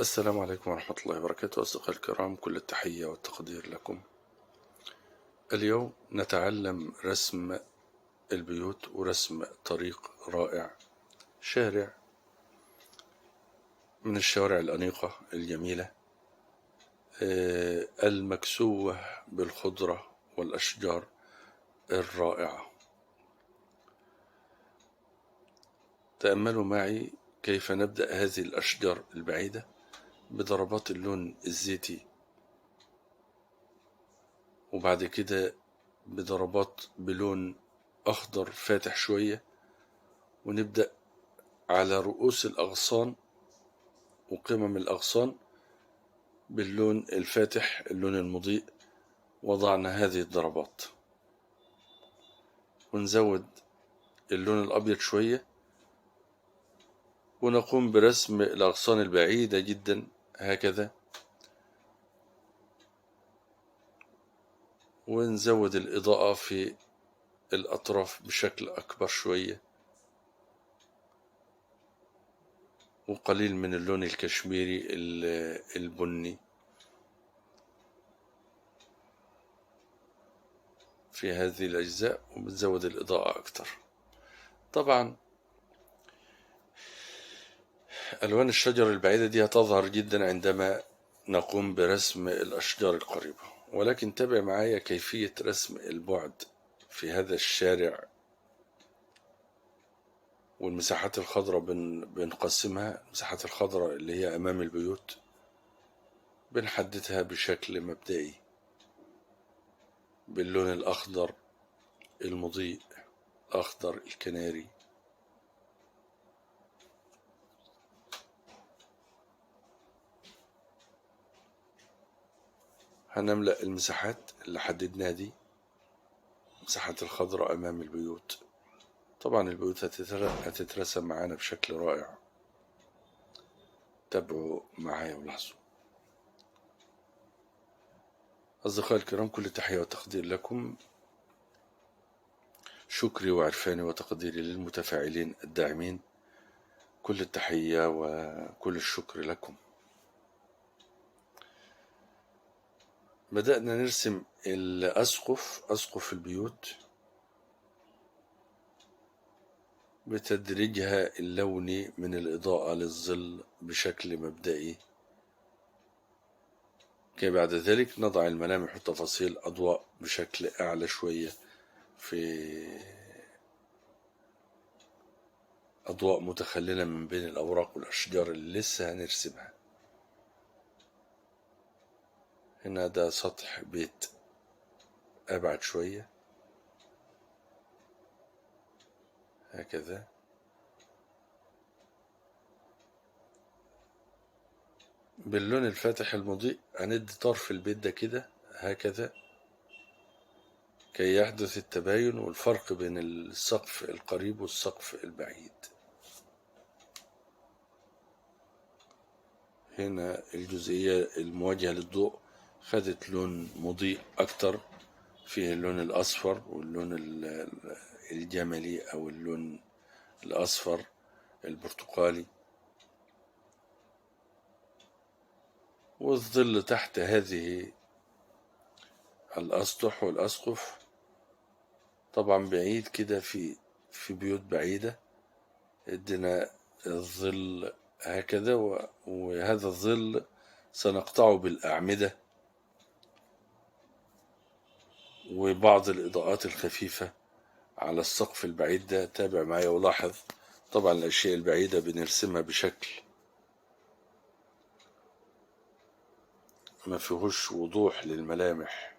السلام عليكم ورحمة الله وبركاته. أصدقائي الكرام، كل التحية والتقدير لكم. اليوم نتعلم رسم البيوت ورسم طريق رائع، شارع من الشوارع الأنيقة الجميلة، المكسوة بالخضرة والأشجار الرائعة. تأملوا معي كيف نبدأ هذه الأشجار البعيدة بضربات اللون الزيتي، وبعد كده بضربات بلون أخضر فاتح شوية، ونبدأ على رؤوس الأغصان وقمم الأغصان باللون الفاتح، اللون المضيء. وضعنا هذه الضربات ونزود اللون الأبيض شوية، ونقوم برسم الأغصان البعيدة جدا هكذا، ونزود الإضاءة في الأطراف بشكل أكبر شوية، وقليل من اللون الكشميري البني في هذه الأجزاء، وبنزود الإضاءة أكتر. طبعا ألوان الشجر البعيدة دي هتظهر جدا عندما نقوم برسم الأشجار القريبة، ولكن تابع معايا كيفية رسم البعد في هذا الشارع. والمساحات الخضراء بنقسمها، المساحات الخضراء اللي هي أمام البيوت بنحددها بشكل مبدئي باللون الأخضر المضيء، أخضر الكناري. هنملأ المساحات اللي حددناها دي، المساحات الخضراء أمام البيوت. طبعا البيوت هتترسم معانا بشكل رائع. تابعوا معايا ولاحظوا. أصدقائي الكرام، كل تحية وتقدير لكم. شكري وعرفاني وتقديري للمتفاعلين الداعمين. كل التحية وكل الشكر لكم. بدأنا نرسم أسقف البيوت بتدريجها اللوني من الإضاءة للظل بشكل مبدئي، كي بعد ذلك نضع الملامح والتفاصيل أضواء بشكل أعلى شوية، في أضواء متخللة من بين الأوراق والأشجار اللي لسه هنرسمها. هنا ده سطح بيت أبعد شوية هكذا، باللون الفاتح المضيء هندي طرف البيت ده كده هكذا، كي يحدث التباين والفرق بين السقف القريب والسقف البعيد. هنا الجزئية المواجهة للضوء خدت لون مضيء أكتر، فيه اللون الأصفر واللون الجملي أو اللون الأصفر البرتقالي، والظل تحت هذه الأسطح والأسقف طبعا بعيد كده، في بيوت بعيدة ادينا الظل هكذا، وهذا الظل سنقطعه بالأعمدة وبعض الإضاءات الخفيفة على السقف البعيد ده. تابع معايا ولاحظ. طبعا الأشياء البعيدة بنرسمها بشكل ما فيهوش وضوح للملامح.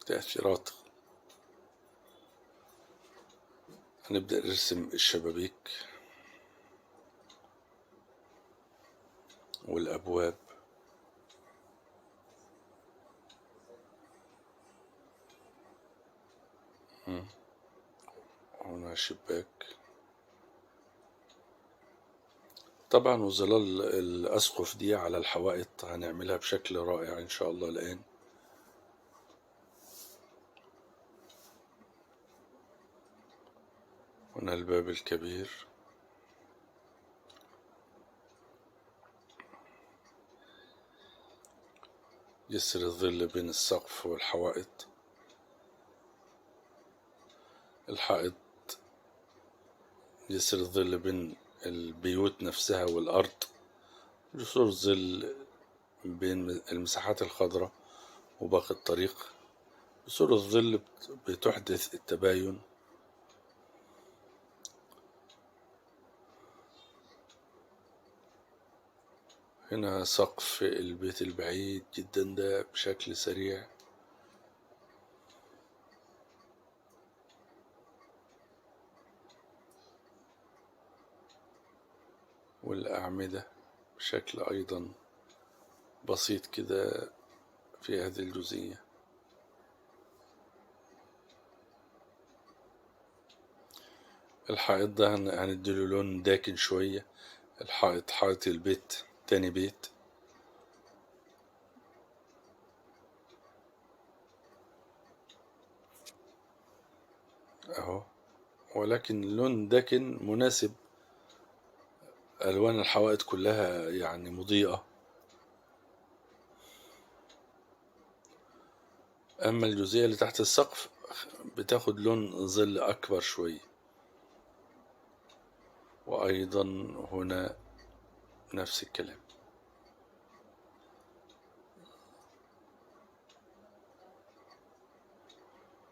تأثيرات. هنبدأ نرسم الشبابيك والأبواب. هنا شباك طبعا، وظلال الأسقف دي على الحوائط هنعملها بشكل رائع إن شاء الله الآن. هنا الباب الكبير، جسر الظل بين السقف والحوائط. الحائط جسر الظل بين البيوت نفسها والأرض، جسور الظل بين المساحات الخضراء وباقي الطريق. جسور الظل بتحدث التباين. هنا سقف البيت البعيد جدا ده بشكل سريع، والأعمدة بشكل أيضا بسيط كده في هذه الجزئية. الحائط ده هنديله لون داكن شوية. الحائط حائط البيت، تاني بيت اهو، ولكن لون داكن مناسب. ألوان الحوائط كلها يعني مضيئة. أما الجزئية اللي تحت السقف بتاخد لون ظل أكبر شوية. وأيضا هنا نفس الكلام.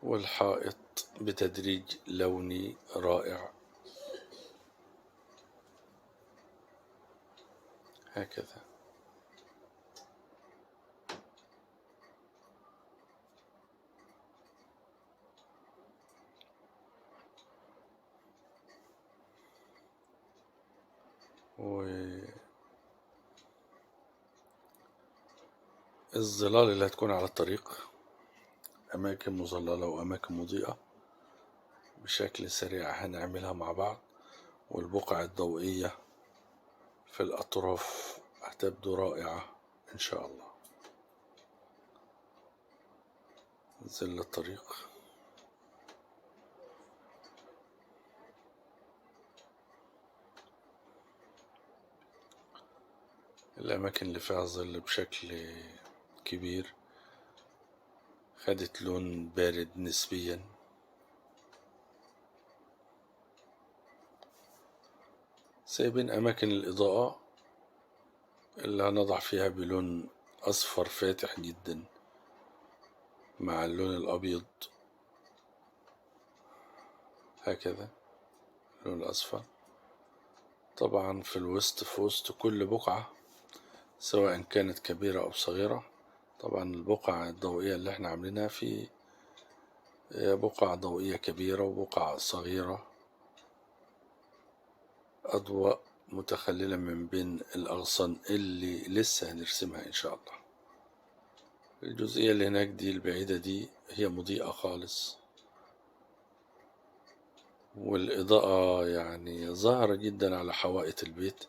والحائط بتدريج لوني رائع هكذا. والظلال اللي هتكون على الطريق، أماكن مظللة وأماكن مضيئة بشكل سريع هنعملها مع بعض. والبقع الضوئية في الأطراف هتبدو رائعة إن شاء الله. ظل الطريق، الأماكن اللي فيها ظل بشكل كبير خدت لون بارد نسبيا. سايبين أماكن الإضاءة اللي هنضع فيها بلون أصفر فاتح جدا مع اللون الأبيض هكذا، اللون الأصفر. طبعا في الوسط، في وسط كل بقعة سواء كانت كبيرة أو صغيرة، طبعا البقع الضوئية اللي احنا عاملينها في بقع ضوئية كبيرة وبقع صغيرة، أضواء متخللة من بين الأغصان اللي لسه هنرسمها إن شاء الله. الجزئية اللي هناك دي البعيدة دي هي مضيئة خالص، والإضاءة يعني ظاهرة جدا على حوائط البيت.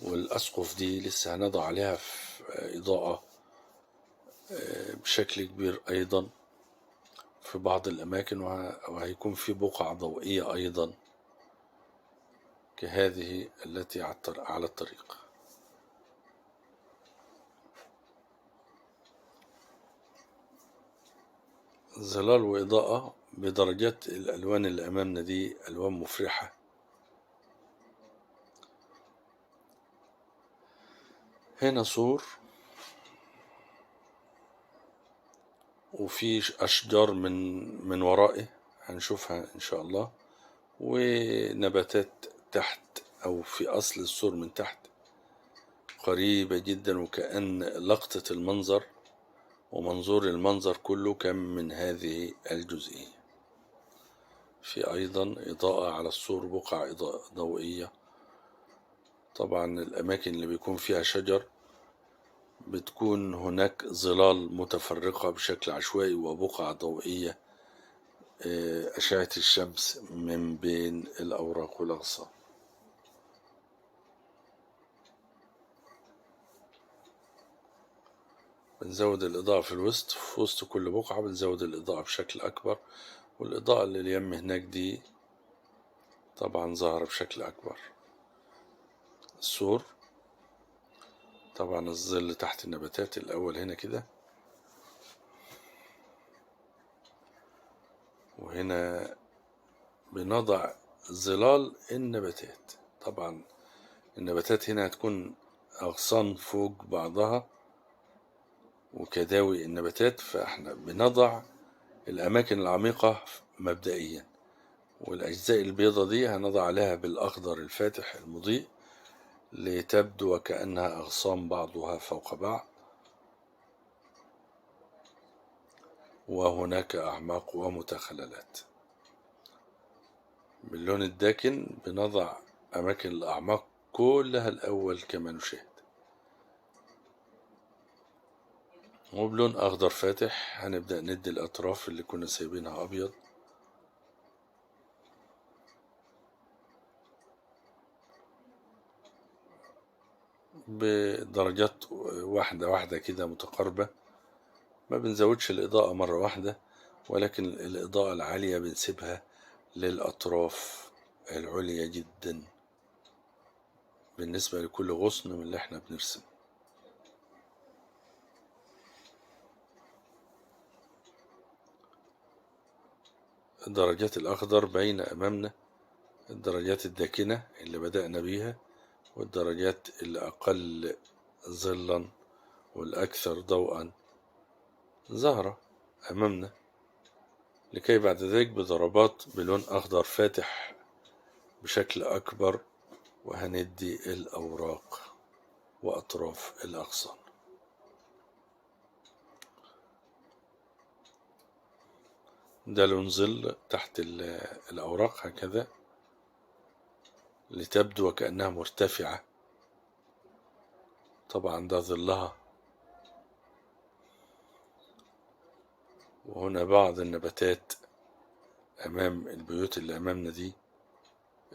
والأسقف دي لسه هنضع عليها في إضاءة بشكل كبير أيضا في بعض الأماكن، وهيكون في بقع ضوئية أيضا كهذه التي على الطريق. ظلال وإضاءة بدرجات. الألوان اللي أمامنا دي ألوان مفرحة. هنا سور وفي أشجار من ورائه هنشوفها إن شاء الله، ونباتات تحت أو في أصل السور من تحت قريبة جدا، وكأن لقطة المنظر ومنظور المنظر كله كان من هذه الجزئية. في أيضا إضاءة على السور، بقع إضاءة ضوئية. طبعا الأماكن اللي بيكون فيها شجر بتكون هناك ظلال متفرقة بشكل عشوائي وبقع ضوئية أشعة الشمس من بين الأوراق والأغصان. بنزود الإضاءة في الوسط، في وسط كل بقعة بنزود الإضاءة بشكل أكبر. والإضاءة اللي اليم هناك دي طبعا ظهر بشكل أكبر. السور طبعا الظل تحت النباتات الأول هنا كده، وهنا بنضع ظلال النباتات. طبعا النباتات هنا هتكون أغصان فوق بعضها وكداوي النباتات، فاحنا بنضع الأماكن العميقة مبدئيا، والأجزاء البيضة دي هنضع عليها بالأخضر الفاتح المضيء لتبدو وكأنها أغصان بعضها فوق بعض، وهناك أعماق ومتخللات. باللون الداكن بنضع أماكن الأعماق كلها الأول كما نشاهد، وبلون أخضر فاتح هنبدأ ندي الأطراف اللي كنا سايبينها أبيض. بدرجات واحدة واحدة كده متقاربة، ما بنزودش الإضاءة مرة واحدة، ولكن الإضاءة العالية بنسيبها للأطراف العليا جدا بالنسبة لكل غصن من اللي احنا بنرسم. الدرجات الأخضر باينة أمامنا، الدرجات الداكنة اللي بدأنا بيها، والدرجات اللي أقل ظلا والأكثر ضوءا ظاهرة أمامنا، لكي بعد ذلك بضربات بلون أخضر فاتح بشكل أكبر وهندي الأوراق وأطراف الأغصان. ده لون ظل تحت الأوراق هكذا لتبدو وكأنها مرتفعة، طبعا ده ظلها. وهنا بعض النباتات أمام البيوت اللي أمامنا دي،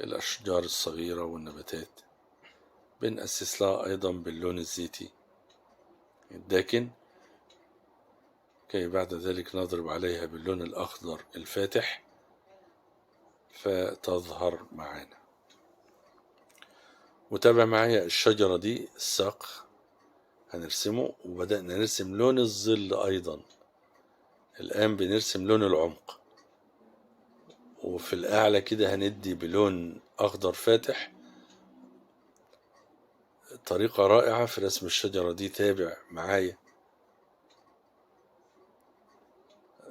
الأشجار الصغيرة والنباتات بنأسس لها أيضا باللون الزيتي الداكن، كي بعد ذلك نضرب عليها باللون الأخضر الفاتح فتظهر معانا. وتابع معايا الشجرة دي، الساق هنرسمه، وبدأنا نرسم لون الظل أيضا. الآن بنرسم لون العمق، وفي الأعلى كده هندي بلون أخضر فاتح. طريقة رائعة في رسم الشجرة دي، تابع معايا.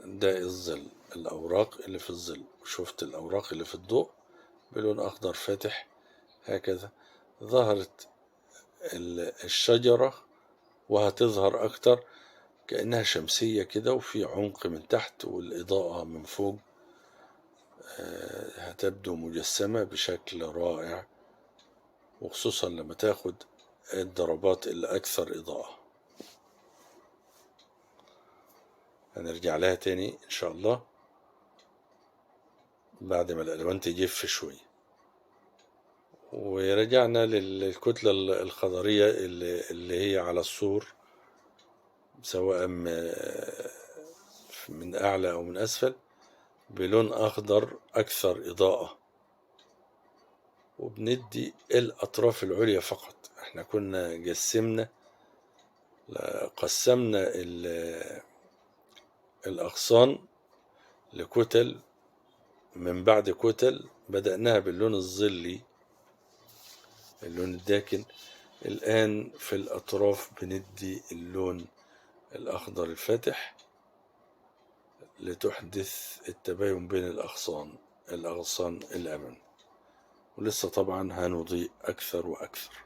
ده الظل، الأوراق اللي في الظل، شفت الأوراق اللي في الضوء بلون أخضر فاتح هكذا. ظهرت الشجرة وهتظهر أكتر كأنها شمسية كده، وفي عمق من تحت والإضاءة من فوق هتبدو مجسمة بشكل رائع، وخصوصا لما تاخد الضربات الأكثر إضاءة. هنرجع لها تاني إن شاء الله بعد ما الألوان تجف شوية. ورجعنا للكتلة الخضرية اللي هي على السور، سواء من أعلى أو من أسفل، بلون أخضر أكثر إضاءة، وبندي الأطراف العليا فقط. احنا كنا قسمنا الأغصان لكتل، من بعد كتل بدأناها باللون الظلي اللون الداكن. الآن في الأطراف بندي اللون الأخضر الفاتح لتحدث التباين بين الأغصان الأمام، ولسه طبعا هنضيء أكثر وأكثر.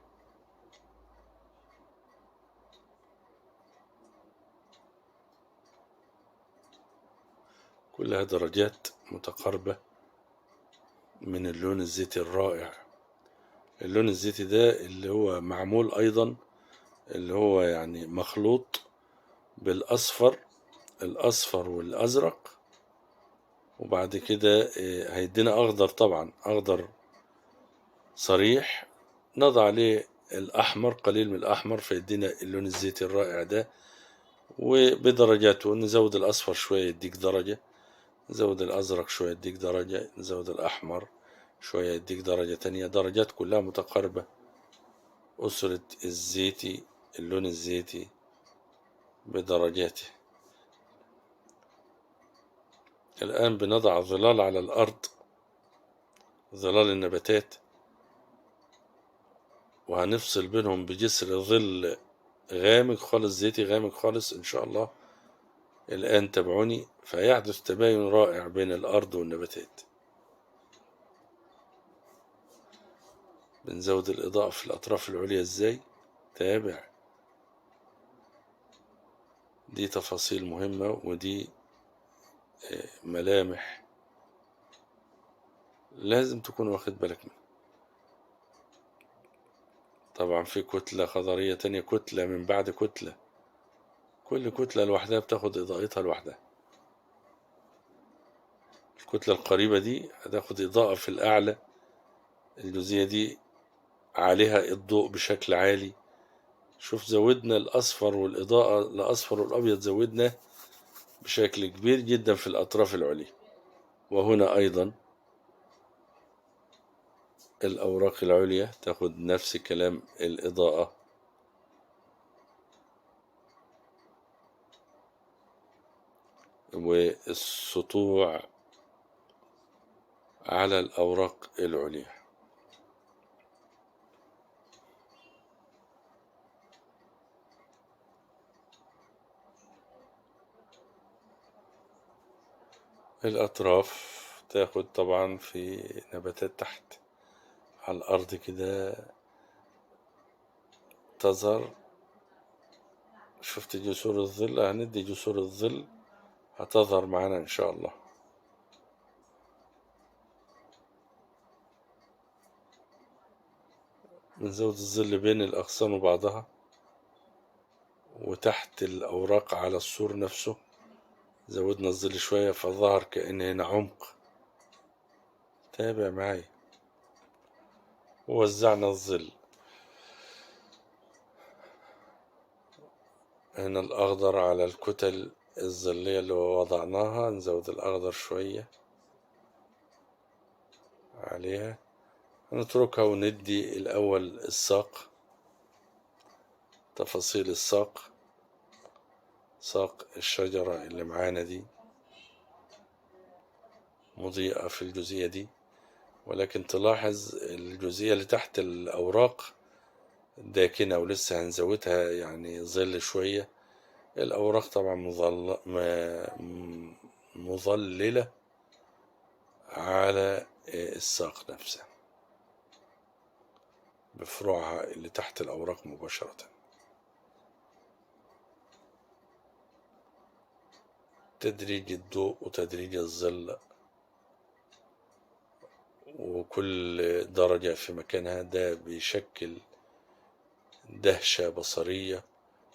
كلها درجات متقاربة من اللون الزيتي الرائع. اللون الزيتي ده اللي هو معمول أيضا، اللي هو يعني مخلوط بالأصفر، الأصفر والأزرق، وبعد كده هيدينا أخضر، طبعا أخضر صريح، نضع عليه الأحمر، قليل من الأحمر، فيدينا اللون الزيتي الرائع ده. وبدرجاته، نزود الأصفر شوية يديك درجة، نزود الأزرق شوية يديك درجة، نزود الأحمر شوية يديك درجة تانية، درجات كلها متقاربة. أسرة الزيتي، اللون الزيتي بدرجاته. الآن بنضع ظلال على الأرض، ظلال النباتات، وهنفصل بينهم بجسر ظل غامق خالص، زيتي غامق خالص إن شاء الله. الآن تابعوني، فيحدث تباين رائع بين الأرض والنباتات. بنزود الإضاءة في الأطراف العليا إزاي؟ تابع. دي تفاصيل مهمة، ودي ملامح لازم تكون واخد بالك منها. طبعا في كتلة خضرية تانية، كتلة من بعد كتلة، كل كتلة لوحدها بتاخد إضاءتها لوحدها. الكتلة القريبة دي هتاخد إضاءة في الأعلى، الجزئية دي عليها الضوء بشكل عالي. شوف زودنا الأصفر والإضاءة الأصفر والأبيض زودنا بشكل كبير جدا في الأطراف العليا. وهنا أيضا الأوراق العليا تاخد نفس كلام الإضاءة. والسطوع على الأوراق العليا. الأطراف تاخد طبعا في نباتات تحت على الأرض كده تظهر. شفت جسور الظل؟ هندي جسور الظل هتظهر معانا إن شاء الله. بنزود الظل بين الأغصان وبعضها، وتحت الأوراق على السور نفسه زودنا الظل شوية، فظهر كأن هنا عمق. تابع معي. ووزعنا الظل. هنا الأخضر على الكتل الظلية اللي وضعناها، نزود الأخضر شوية عليها. هنتركها وندي الأول الساق، تفاصيل الساق، ساق الشجرة اللي معانا دي مضيئة في الجزئية دي، ولكن تلاحظ الجزئية اللي تحت الأوراق داكنة ولسه هنزودها يعني ظل شوية. الأوراق طبعا مظللة على الساق نفسها بفروعها اللي تحت الأوراق مباشرة. تدريج الضوء وتدريج الظل وكل درجة في مكانها، ده بيشكل دهشة بصرية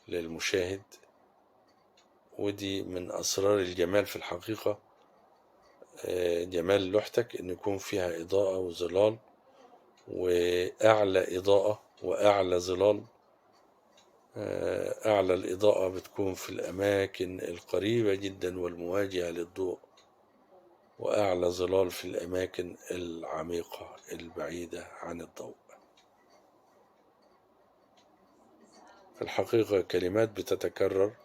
للمشاهد. ودي من أسرار الجمال في الحقيقة، جمال لوحتك إن يكون فيها إضاءة وظلال، وأعلى إضاءة وأعلى ظلال. أعلى الإضاءة بتكون في الأماكن القريبة جدا والمواجهة للضوء، وأعلى ظلال في الأماكن العميقة البعيدة عن الضوء. في الحقيقة كلمات بتتكرر،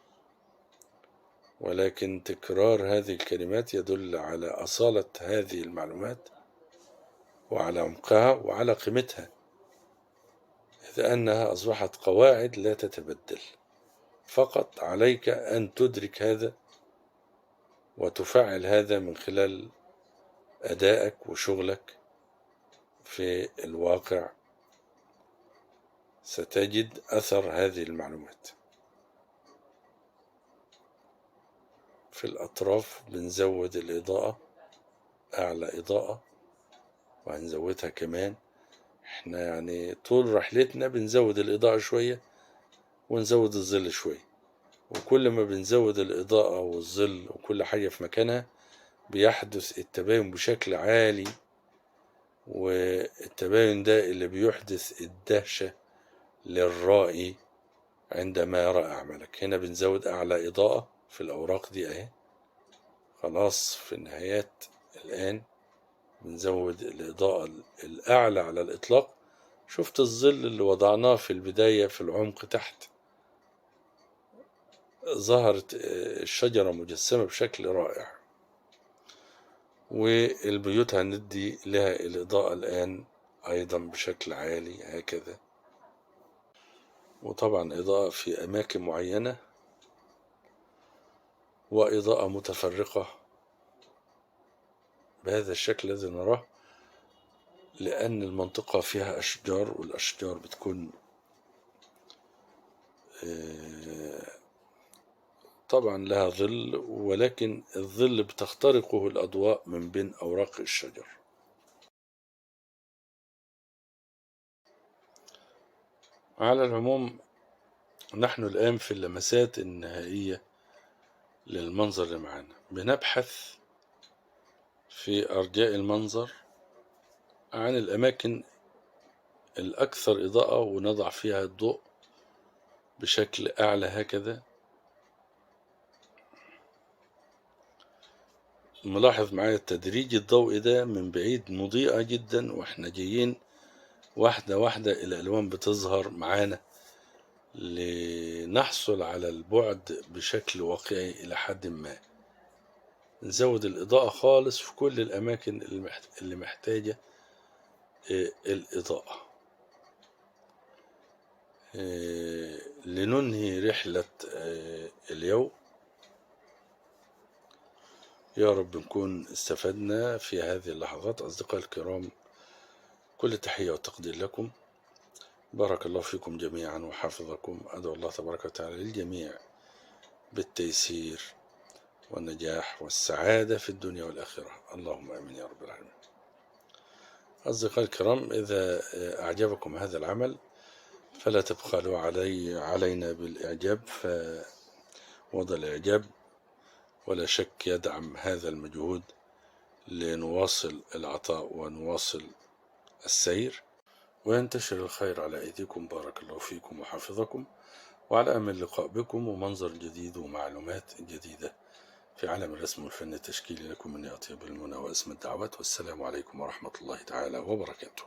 ولكن تكرار هذه الكلمات يدل على أصالة هذه المعلومات وعلى عمقها وعلى قيمتها، إذ أنها أصبحت قواعد لا تتبدل. فقط عليك أن تدرك هذا وتفعل هذا من خلال أدائك وشغلك في الواقع. ستجد أثر هذه المعلومات. في الأطراف بنزود الإضاءة، أعلى إضاءة، وهنزودها كمان. احنا يعني طول رحلتنا بنزود الإضاءة شوية ونزود الظل شوية، وكل ما بنزود الإضاءة والظل وكل حاجة في مكانها بيحدث التباين بشكل عالي. والتباين ده اللي بيحدث الدهشة للرائي عندما يرى أعمالك. هنا بنزود أعلى إضاءة في الأوراق دي أهي، خلاص في النهايات الآن. بنزود الإضاءة الأعلى على الإطلاق. شفت الظل اللي وضعناه في البداية في العمق تحت، ظهرت الشجرة مجسمة بشكل رائع. والبيوت هندي لها الإضاءة الآن أيضا بشكل عالي هكذا، وطبعا إضاءة في أماكن معينة وإضاءة متفرقة بهذا الشكل الذي نراه، لأن المنطقة فيها أشجار، والأشجار بتكون طبعا لها ظل، ولكن الظل بتخترقه الأضواء من بين أوراق الشجر. على العموم نحن الآن في اللمسات النهائية للمنظر اللي معانا، بنبحث في أرجاء المنظر عن الأماكن الأكثر إضاءة ونضع فيها الضوء بشكل أعلى هكذا. ملاحظ معايا التدريج الضوئي ده من بعيد مضيئة جدا، واحنا جايين واحدة واحدة الألوان بتظهر معانا لنحصل على البعد بشكل واقعي إلى حد ما. نزود الإضاءة خالص في كل الأماكن اللي محتاجة الإضاءة لننهي رحلة اليوم. يا رب نكون استفدنا في هذه اللحظات. أصدقائي الكرام، كل تحية وتقدير لكم. بارك الله فيكم جميعا وحفظكم. أدعو الله تبارك وتعالى للجميع بالتيسير والنجاح والسعادة في الدنيا والآخرة، اللهم آمين يا رب العالمين. أصدقائي الكرام، إذا أعجبكم هذا العمل فلا تبخلوا علينا بالإعجاب، فوضع الإعجاب ولا شك يدعم هذا المجهود لنواصل العطاء ونواصل السير، وينتشر الخير على أيديكم. بارك الله فيكم وحفظكم، وعلى أمل اللقاء بكم ومنظر جديد ومعلومات جديدة في عالم الرسم والفن التشكيلي. لكم مني أطيب المنى وأسمى الدعوات، والسلام عليكم ورحمة الله تعالى وبركاته.